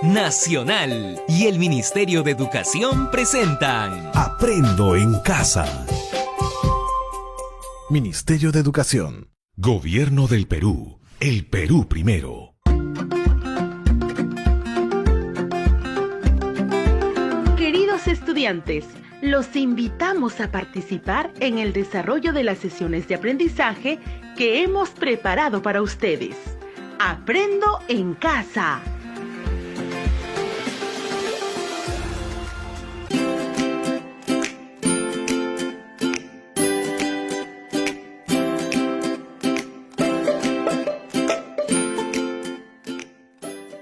Nacional y el Ministerio de Educación presentan Aprendo en Casa. Ministerio de Educación. Gobierno del Perú. El Perú primero. Queridos estudiantes, los invitamos a participar en el desarrollo de las sesiones de aprendizaje que hemos preparado para ustedes. Aprendo en Casa.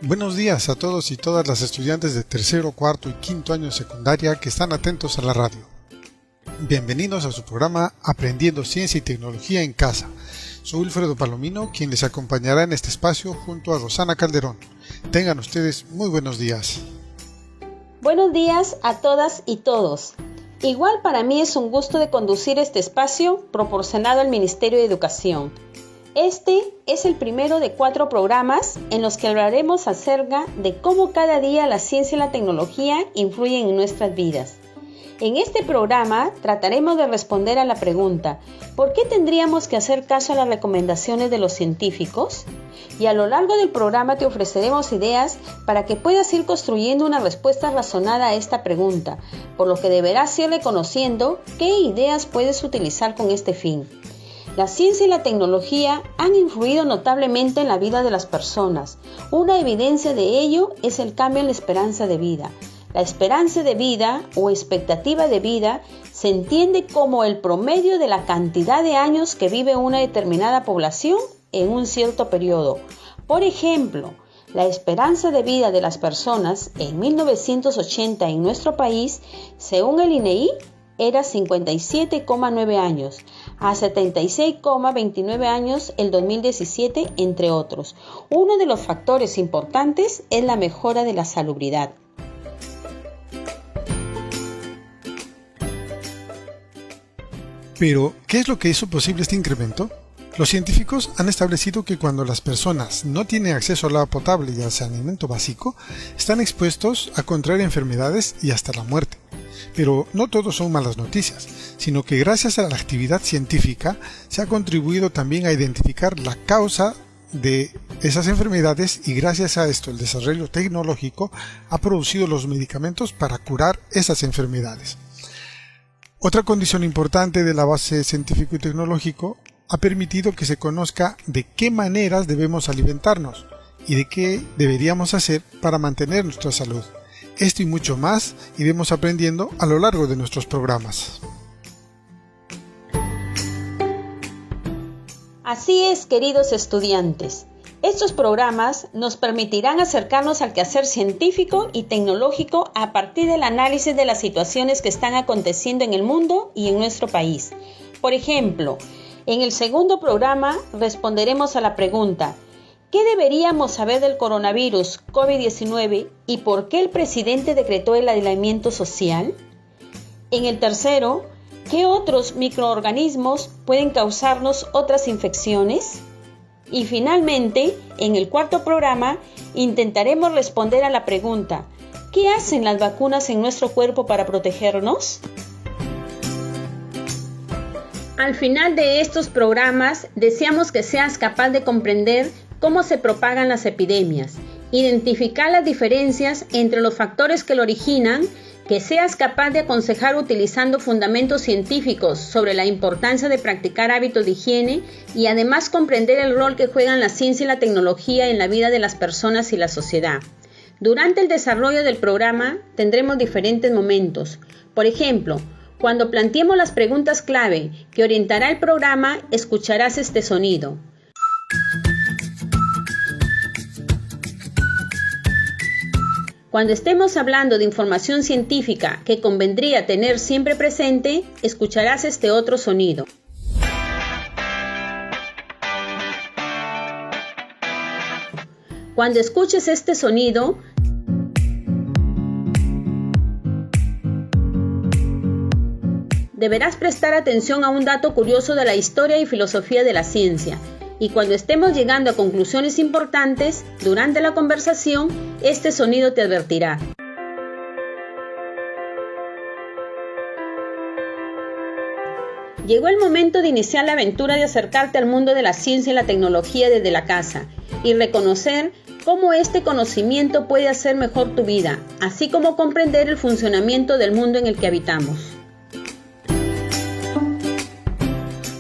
Buenos días a todos y todas las estudiantes de tercero, cuarto y quinto año de secundaria que están atentos a la radio. Bienvenidos a su programa Aprendiendo Ciencia y Tecnología en Casa. Soy Wilfredo Palomino, quien les acompañará en este espacio junto a Rosana Calderón. Tengan ustedes muy buenos días. Buenos días a todas y todos. Igual para mí es un gusto de conducir este espacio proporcionado al Ministerio de Educación. Este es el primero de 4 programas en los que hablaremos acerca de cómo cada día la ciencia y la tecnología influyen en nuestras vidas. En este programa trataremos de responder a la pregunta: ¿por qué tendríamos que hacer caso a las recomendaciones de los científicos? Y a lo largo del programa te ofreceremos ideas para que puedas ir construyendo una respuesta razonada a esta pregunta, por lo que deberás irle conociendo qué ideas puedes utilizar con este fin. La ciencia y la tecnología han influido notablemente en la vida de las personas. Una evidencia de ello es el cambio en la esperanza de vida. La esperanza de vida o expectativa de vida se entiende como el promedio de la cantidad de años que vive una determinada población en un cierto periodo. Por ejemplo, la esperanza de vida de las personas en 1980 en nuestro país, según el INEI, era 57,9 años, a 76,29 años el 2017, entre otros. Uno de los factores importantes es la mejora de la salubridad. Pero, ¿qué es lo que hizo posible este incremento? Los científicos han establecido que cuando las personas no tienen acceso al agua potable y al saneamiento básico, están expuestos a contraer enfermedades y hasta la muerte. Pero no todo son malas noticias, sino que gracias a la actividad científica se ha contribuido también a identificar la causa de esas enfermedades y gracias a esto el desarrollo tecnológico ha producido los medicamentos para curar esas enfermedades. Otra condición importante del avance científico y tecnológico ha permitido que se conozca de qué maneras debemos alimentarnos y de qué deberíamos hacer para mantener nuestra salud. Esto y mucho más iremos aprendiendo a lo largo de nuestros programas. Así es, queridos estudiantes. Estos programas nos permitirán acercarnos al quehacer científico y tecnológico a partir del análisis de las situaciones que están aconteciendo en el mundo y en nuestro país. Por ejemplo, en el segundo programa responderemos a la pregunta: ¿qué deberíamos saber del coronavirus COVID-19 y por qué el presidente decretó el aislamiento social? En el tercero, ¿qué otros microorganismos pueden causarnos otras infecciones? Y finalmente, en el cuarto programa, intentaremos responder a la pregunta: ¿qué hacen las vacunas en nuestro cuerpo para protegernos? Al final de estos programas, deseamos que seas capaz de comprender cómo se propagan las epidemias, identificar las diferencias entre los factores que lo originan, que seas capaz de aconsejar utilizando fundamentos científicos sobre la importancia de practicar hábitos de higiene y además comprender el rol que juegan la ciencia y la tecnología en la vida de las personas y la sociedad. Durante el desarrollo del programa tendremos diferentes momentos. Por ejemplo, cuando planteemos las preguntas clave que orientará el programa, escucharás este sonido. Cuando estemos hablando de información científica que convendría tener siempre presente, escucharás este otro sonido. Cuando escuches este sonido, deberás prestar atención a un dato curioso de la historia y filosofía de la ciencia. y cuando estemos llegando a conclusiones importantes, durante la conversación, este sonido te advertirá. Llegó el momento de iniciar la aventura de acercarte al mundo de la ciencia y la tecnología desde la casa y reconocer cómo este conocimiento puede hacer mejor tu vida, así como comprender el funcionamiento del mundo en el que habitamos.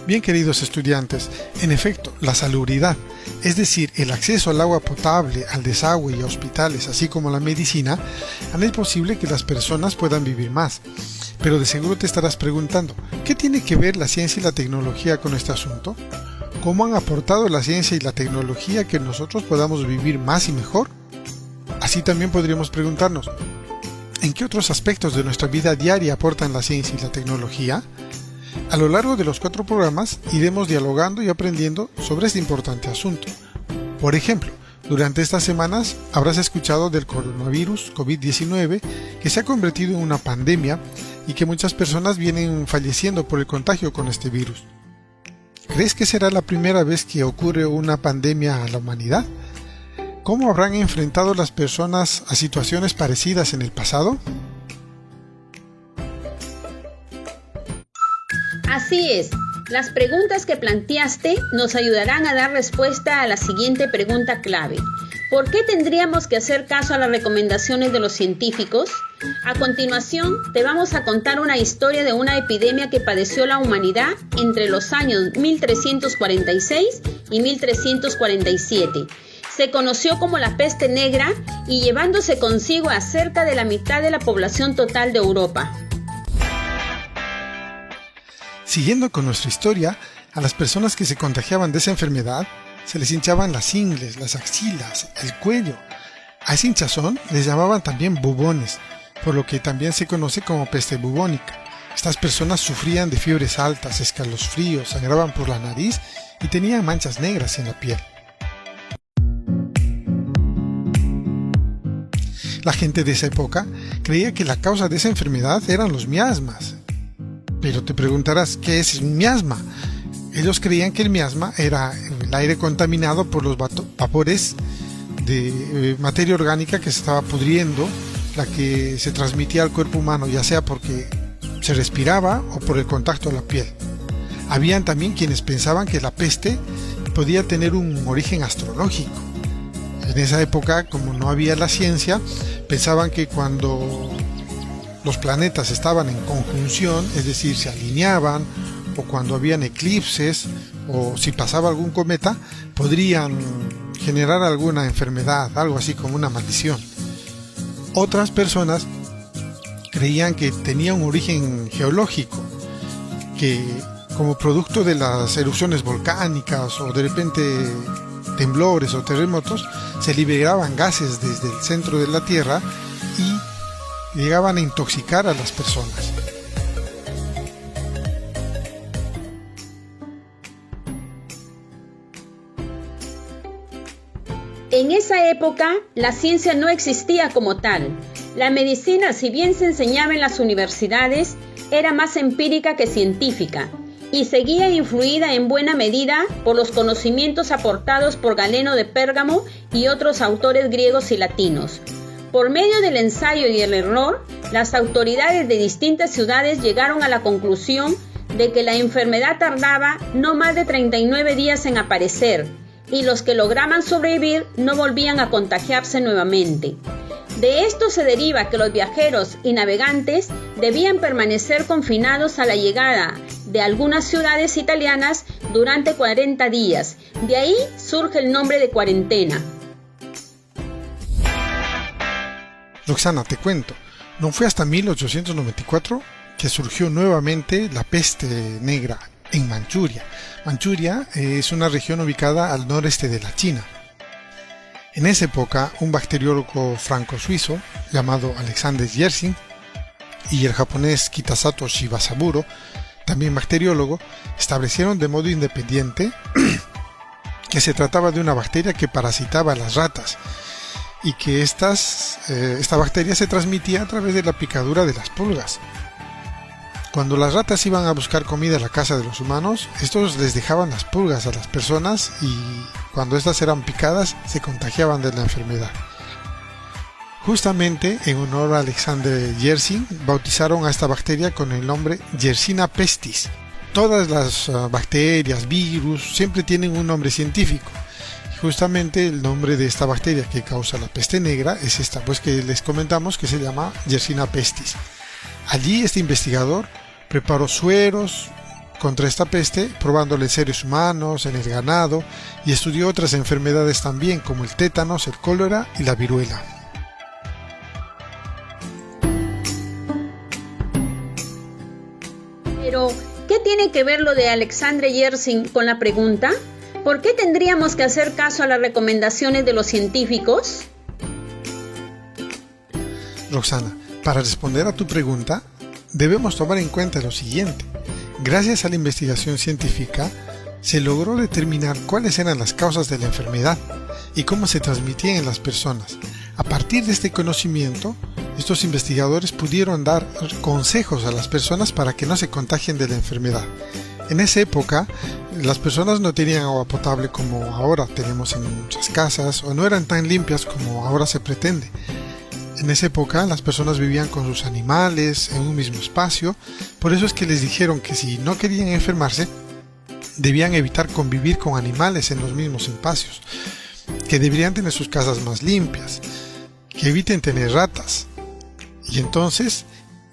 Bien, queridos estudiantes, en efecto, la salubridad, es decir, el acceso al agua potable, al desagüe y a hospitales, así como la medicina, han hecho posible que las personas puedan vivir más. Pero de seguro te estarás preguntando, ¿qué tiene que ver la ciencia y la tecnología con este asunto? ¿Cómo han aportado la ciencia y la tecnología a que nosotros podamos vivir más y mejor? Así también podríamos preguntarnos, ¿en qué otros aspectos de nuestra vida diaria aportan la ciencia y la tecnología? A lo largo de los 4 programas iremos dialogando y aprendiendo sobre este importante asunto. Por ejemplo, durante estas semanas habrás escuchado del coronavirus COVID-19 que se ha convertido en una pandemia y que muchas personas vienen falleciendo por el contagio con este virus. ¿Crees que será la primera vez que ocurre una pandemia a la humanidad? ¿Cómo habrán enfrentado las personas a situaciones parecidas en el pasado? Así es, las preguntas que planteaste nos ayudarán a dar respuesta a la siguiente pregunta clave. ¿Por qué tendríamos que hacer caso a las recomendaciones de los científicos? A continuación, te vamos a contar una historia de una epidemia que padeció la humanidad entre los años 1346 y 1347. Se conoció como la peste negra y llevándose consigo a cerca de la mitad de la población total de Europa. Siguiendo con nuestra historia, a las personas que se contagiaban de esa enfermedad se les hinchaban las ingles, las axilas, el cuello. A esa hinchazón les llamaban también bubones, por lo que también se conoce como peste bubónica. Estas personas sufrían de fiebres altas, escalofríos, sangraban por la nariz y tenían manchas negras en la piel. La gente de esa época creía que la causa de esa enfermedad eran los miasmas. Pero te preguntarás, ¿qué es un miasma? Ellos creían que el miasma era el aire contaminado por los vapores de materia orgánica que se estaba pudriendo, la que se transmitía al cuerpo humano, ya sea porque se respiraba o por el contacto a la piel. Habían también quienes pensaban que la peste podía tener un origen astrológico. En esa época, como no había la ciencia, pensaban que cuando los planetas estaban en conjunción, es decir, se alineaban, o cuando habían eclipses, o si pasaba algún cometa, podrían generar alguna enfermedad, algo así como una maldición. Otras personas creían que tenía un origen geológico, que como producto de las erupciones volcánicas o de repente temblores o terremotos, se liberaban gases desde el centro de la Tierra y llegaban a intoxicar a las personas. En esa época, la ciencia no existía como tal. La medicina, si bien se enseñaba en las universidades, era más empírica que científica y seguía influida en buena medida por los conocimientos aportados por Galeno de Pérgamo y otros autores griegos y latinos. Por medio del ensayo y el error, las autoridades de distintas ciudades llegaron a la conclusión de que la enfermedad tardaba no más de 39 días en aparecer y los que lograban sobrevivir no volvían a contagiarse nuevamente. De esto se deriva que los viajeros y navegantes debían permanecer confinados a la llegada de algunas ciudades italianas durante 40 días. De ahí surge el nombre de cuarentena. Roxana, te cuento, no fue hasta 1894 que surgió nuevamente la peste negra en Manchuria. Manchuria es una región ubicada al noreste de la China. En esa época, un bacteriólogo franco-suizo llamado Alexander Yersin y el japonés Kitasato Shibasaburo, también bacteriólogo, establecieron de modo independiente que se trataba de una bacteria que parasitaba a las ratas y que esta bacteria se transmitía a través de la picadura de las pulgas. Cuando las ratas iban a buscar comida a la casa de los humanos, estos les dejaban las pulgas a las personas y cuando estas eran picadas se contagiaban de la enfermedad. Justamente en honor a Alexander Yersin, bautizaron a esta bacteria con el nombre Yersina pestis. Todas las bacterias, virus, siempre tienen un nombre científico. Justamente el nombre de esta bacteria que causa la peste negra es esta, pues que les comentamos que se llama Yersina pestis. Allí este investigador preparó sueros contra esta peste, probándole en seres humanos, en el ganado, y estudió otras enfermedades también, como el tétanos, el cólera y la viruela. Pero, ¿qué tiene que ver lo de Alexander Yersin con la pregunta? ¿Por qué tendríamos que hacer caso a las recomendaciones de los científicos? Roxana, para responder a tu pregunta, debemos tomar en cuenta lo siguiente. Gracias a la investigación científica, se logró determinar cuáles eran las causas de la enfermedad y cómo se transmitían en las personas. A partir de este conocimiento, estos investigadores pudieron dar consejos a las personas para que no se contagien de la enfermedad. En esa época, las personas no tenían agua potable como ahora tenemos en muchas casas, o no eran tan limpias como ahora se pretende. En esa época las personas vivían con sus animales en un mismo espacio, por eso es que les dijeron que si no querían enfermarse, debían evitar convivir con animales en los mismos espacios, que deberían tener sus casas más limpias, que eviten tener ratas. Y entonces,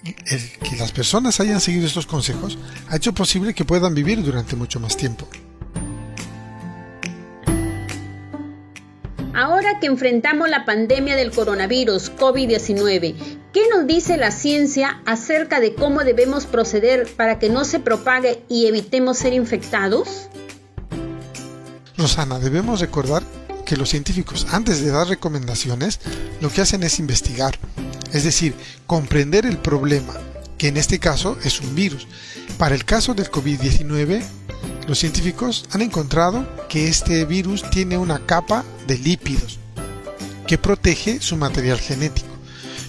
el que las personas hayan seguido estos consejos ha hecho posible que puedan vivir durante mucho más tiempo. Ahora que enfrentamos la pandemia del coronavirus COVID-19, ¿qué nos dice la ciencia acerca de cómo debemos proceder para que no se propague y evitemos ser infectados? Rosana, debemos recordar que los científicos, antes de dar recomendaciones, lo que hacen es investigar, es decir, comprender el problema, que en este caso es un virus. Para el caso del COVID-19, los científicos han encontrado que este virus tiene una capa de lípidos que protege su material genético.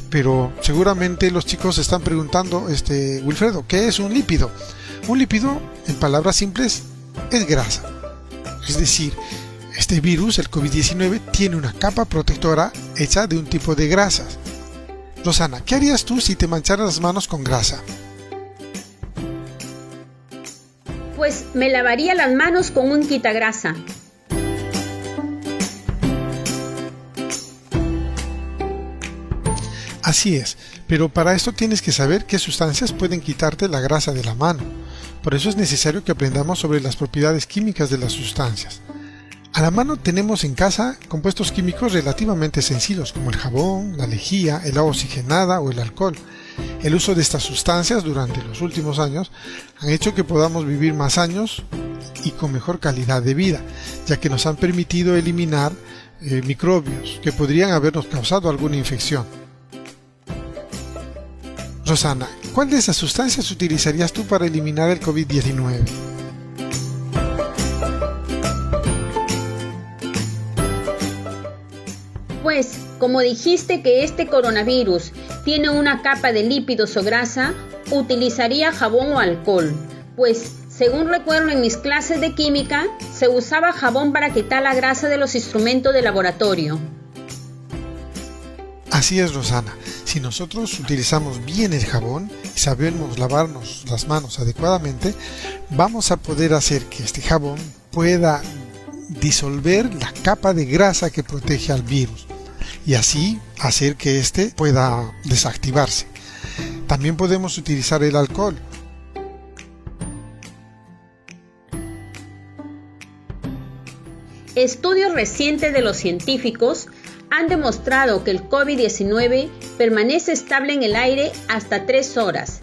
Pero seguramente los chicos se están preguntando, Wilfredo, ¿qué es un lípido? Un lípido, en palabras simples, es grasa. Es decir, este virus, el COVID-19, tiene una capa protectora hecha de un tipo de grasas. Rosana, ¿qué harías tú si te mancharas las manos con grasa? Pues me lavaría las manos con un quitagrasa. Así es, pero para esto tienes que saber qué sustancias pueden quitarte la grasa de la mano. Por eso es necesario que aprendamos sobre las propiedades químicas de las sustancias. A la mano tenemos en casa compuestos químicos relativamente sencillos como el jabón, la lejía, el agua oxigenada o el alcohol. El uso de estas sustancias durante los últimos años han hecho que podamos vivir más años y con mejor calidad de vida, ya que nos han permitido eliminar microbios que podrían habernos causado alguna infección. Rosana, ¿cuál de esas sustancias utilizarías tú para eliminar el COVID-19? Pues, como dijiste que este coronavirus tiene una capa de lípidos o grasa, utilizaría jabón o alcohol. Pues, según recuerdo en mis clases de química, se usaba jabón para quitar la grasa de los instrumentos de laboratorio. Así es, Rosana. Si nosotros utilizamos bien el jabón y sabemos lavarnos las manos adecuadamente, vamos a poder hacer que este jabón pueda disolver la capa de grasa que protege al virus y así hacer que éste pueda desactivarse. También podemos utilizar el alcohol. Estudios recientes de los científicos han demostrado que el COVID-19 permanece estable en el aire hasta 3 horas.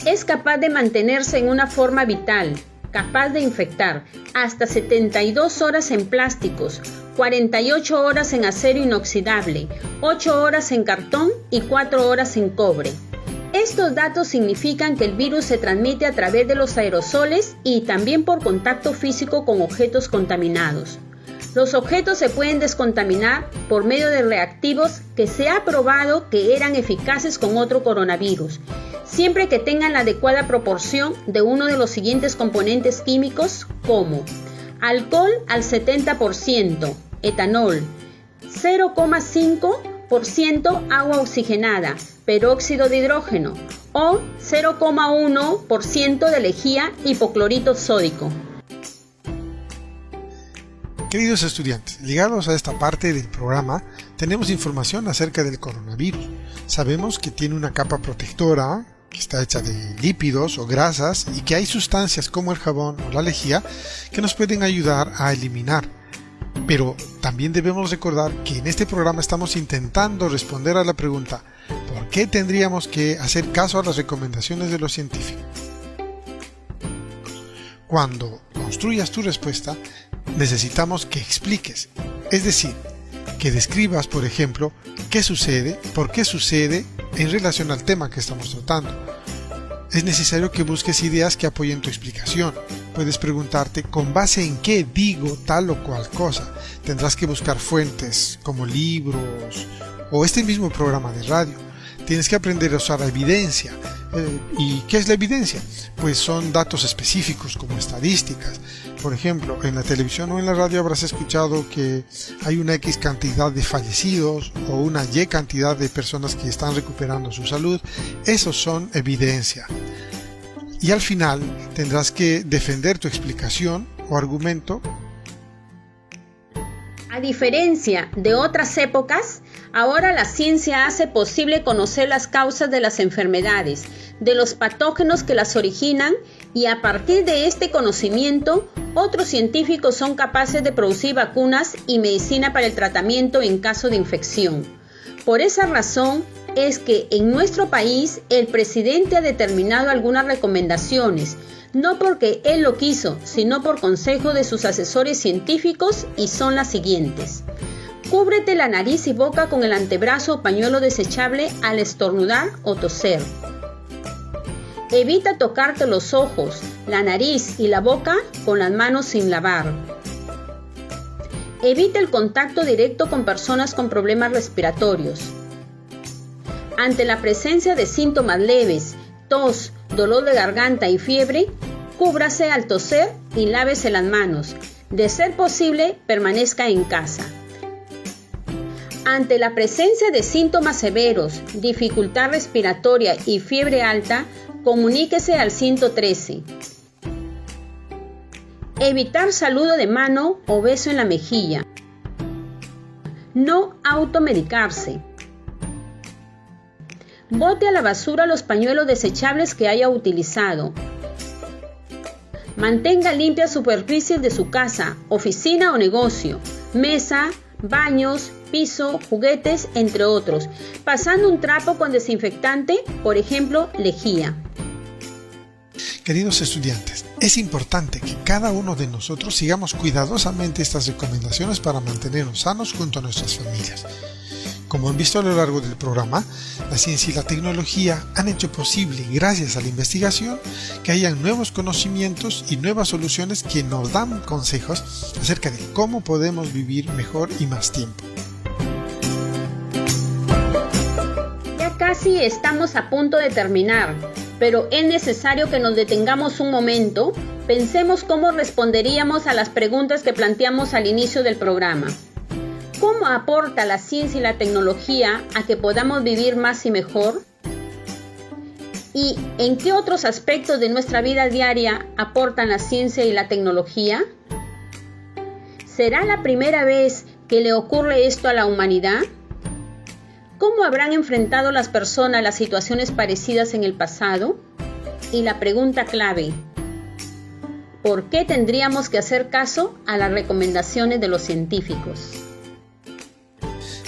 Es capaz de mantenerse en una forma vital, capaz de infectar hasta 72 horas en plásticos, 48 horas en acero inoxidable, 8 horas en cartón y 4 horas en cobre. Estos datos significan que el virus se transmite a través de los aerosoles y también por contacto físico con objetos contaminados. Los objetos se pueden descontaminar por medio de reactivos que se ha probado que eran eficaces con otro coronavirus, siempre que tengan la adecuada proporción de uno de los siguientes componentes químicos como alcohol al 70%, etanol, 0,5% agua oxigenada, peróxido de hidrógeno o 0,1% de lejía hipoclorito sódico. Queridos estudiantes, ligados a esta parte del programa, tenemos información acerca del coronavirus. Sabemos que tiene una capa protectora, que está hecha de lípidos o grasas y que hay sustancias como el jabón o la lejía que nos pueden ayudar a eliminar. Pero también debemos recordar que en este programa estamos intentando responder a la pregunta ¿por qué tendríamos que hacer caso a las recomendaciones de los científicos? Cuando construyas tu respuesta, necesitamos que expliques, es decir, que describas, por ejemplo, qué sucede, por qué sucede en relación al tema que estamos tratando. Es necesario que busques ideas que apoyen tu explicación. Puedes preguntarte con base en qué digo tal o cual cosa. Tendrás que buscar fuentes como libros o este mismo programa de radio. Tienes que aprender a usar la evidencia. ¿Y qué es la evidencia? Pues son datos específicos como estadísticas. Por ejemplo, en la televisión o en la radio habrás escuchado que hay una X cantidad de fallecidos o una Y cantidad de personas que están recuperando su salud. Esos son evidencia. Y al final tendrás que defender tu explicación o argumento. A diferencia de otras épocas, ahora la ciencia hace posible conocer las causas de las enfermedades, de los patógenos que las originan, y a partir de este conocimiento, otros científicos son capaces de producir vacunas y medicina para el tratamiento en caso de infección. Por esa razón es que en nuestro país el presidente ha determinado algunas recomendaciones, no porque él lo quiso, sino por consejo de sus asesores científicos, y son las siguientes. Cúbrete la nariz y boca con el antebrazo o pañuelo desechable al estornudar o toser. Evita tocarte los ojos, la nariz y la boca con las manos sin lavar. Evita el contacto directo con personas con problemas respiratorios. Ante la presencia de síntomas leves, tos, dolor de garganta y fiebre, cúbrase al toser y lávese las manos. De ser posible, permanezca en casa. Ante la presencia de síntomas severos, dificultad respiratoria y fiebre alta, comuníquese al 113. Evitar saludo de mano o beso en la mejilla. No automedicarse. Bote a la basura los pañuelos desechables que haya utilizado. Mantenga limpias superficies de su casa, oficina o negocio, mesa, baños, piso, juguetes, entre otros, pasando un trapo con desinfectante, por ejemplo, lejía. Queridos estudiantes, es importante que cada uno de nosotros sigamos cuidadosamente estas recomendaciones para mantenernos sanos junto a nuestras familias. Como han visto a lo largo del programa, la ciencia y la tecnología han hecho posible, gracias a la investigación, que hayan nuevos conocimientos y nuevas soluciones que nos dan consejos acerca de cómo podemos vivir mejor y más tiempo. Ya casi estamos a punto de terminar, pero es necesario que nos detengamos un momento, pensemos cómo responderíamos a las preguntas que planteamos al inicio del programa. ¿Cómo aporta la ciencia y la tecnología a que podamos vivir más y mejor? ¿Y en qué otros aspectos de nuestra vida diaria aportan la ciencia y la tecnología? ¿Será la primera vez que le ocurre esto a la humanidad? ¿Cómo habrán enfrentado las personas las situaciones parecidas en el pasado? Y la pregunta clave, ¿por qué tendríamos que hacer caso a las recomendaciones de los científicos?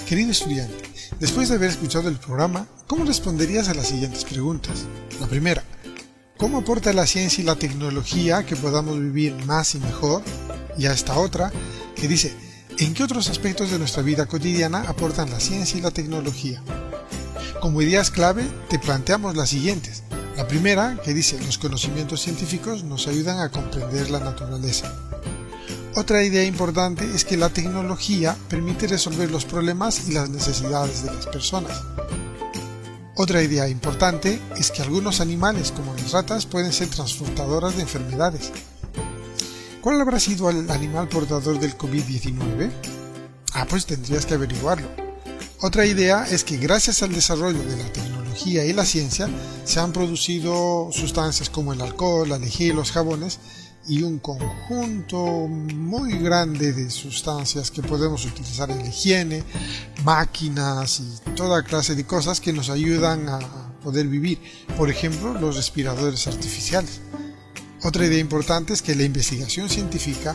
Querido estudiante, después de haber escuchado el programa, ¿cómo responderías a las siguientes preguntas? La primera, ¿cómo aporta la ciencia y la tecnología a que podamos vivir más y mejor? Y a esta otra, que dice, ¿en qué otros aspectos de nuestra vida cotidiana aportan la ciencia y la tecnología? Como ideas clave, te planteamos las siguientes. La primera, que dice, los conocimientos científicos nos ayudan a comprender la naturaleza. Otra idea importante es que la tecnología permite resolver los problemas y las necesidades de las personas. Otra idea importante es que algunos animales, como las ratas, pueden ser transportadoras de enfermedades. ¿Cuál habrá sido el animal portador del COVID-19? Pues tendrías que averiguarlo. Otra idea es que gracias al desarrollo de la tecnología y la ciencia se han producido sustancias como el alcohol, la lejía y los jabones, y un conjunto muy grande de sustancias que podemos utilizar en la higiene, máquinas y toda clase de cosas que nos ayudan a poder vivir. Por ejemplo, los respiradores artificiales. Otra idea importante es que la investigación científica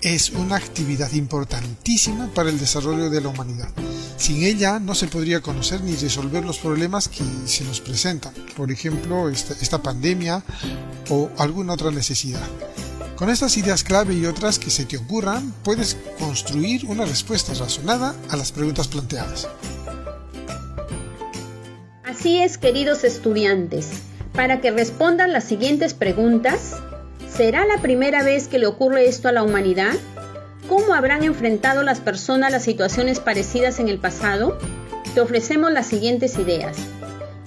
es una actividad importantísima para el desarrollo de la humanidad. Sin ella no se podría conocer ni resolver los problemas que se nos presentan, por ejemplo, esta pandemia o alguna otra necesidad. Con estas ideas clave y otras que se te ocurran, puedes construir una respuesta razonada a las preguntas planteadas. Así es, queridos estudiantes. Para que respondan las siguientes preguntas: ¿será la primera vez que le ocurre esto a la humanidad? ¿Cómo habrán enfrentado las personas las situaciones parecidas en el pasado? Te ofrecemos las siguientes ideas.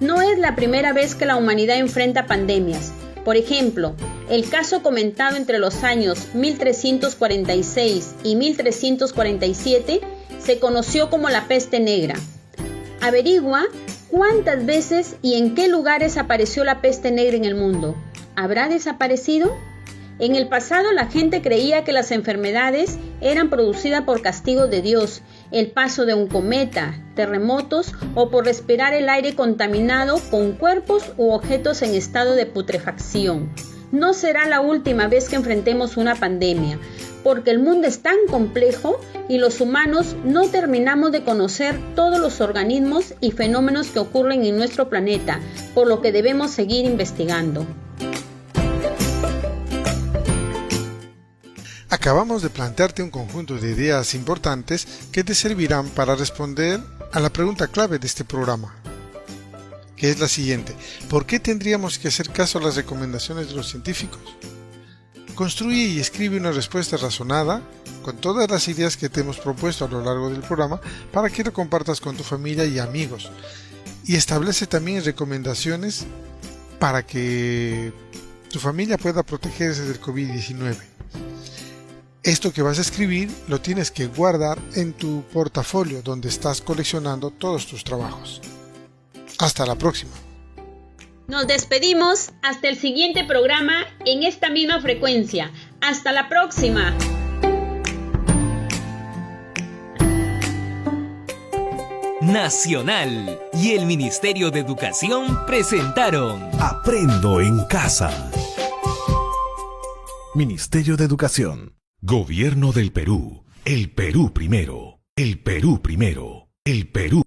No es la primera vez que la humanidad enfrenta pandemias. Por ejemplo, el caso comentado entre los años 1346 y 1347 se conoció como la peste negra. Averigua cuántas veces y en qué lugares apareció la peste negra en el mundo. ¿Habrá desaparecido? En el pasado la gente creía que las enfermedades eran producidas por castigo de Dios, el paso de un cometa, terremotos o por respirar el aire contaminado con cuerpos u objetos en estado de putrefacción. No será la última vez que enfrentemos una pandemia, porque el mundo es tan complejo y los humanos no terminamos de conocer todos los organismos y fenómenos que ocurren en nuestro planeta, por lo que debemos seguir investigando. Acabamos de plantearte un conjunto de ideas importantes que te servirán para responder a la pregunta clave de este programa, que es la siguiente: ¿por qué tendríamos que hacer caso a las recomendaciones de los científicos? Construye y escribe una respuesta razonada con todas las ideas que te hemos propuesto a lo largo del programa para que lo compartas con tu familia y amigos, y establece también recomendaciones para que tu familia pueda protegerse del COVID-19. Esto que vas a escribir lo tienes que guardar en tu portafolio donde estás coleccionando todos tus trabajos. Hasta la próxima. Nos despedimos hasta el siguiente programa en esta misma frecuencia. Hasta la próxima. Nacional y el Ministerio de Educación presentaron Aprendo en casa. Ministerio de Educación. Gobierno del Perú. El Perú primero. El Perú primero. El Perú.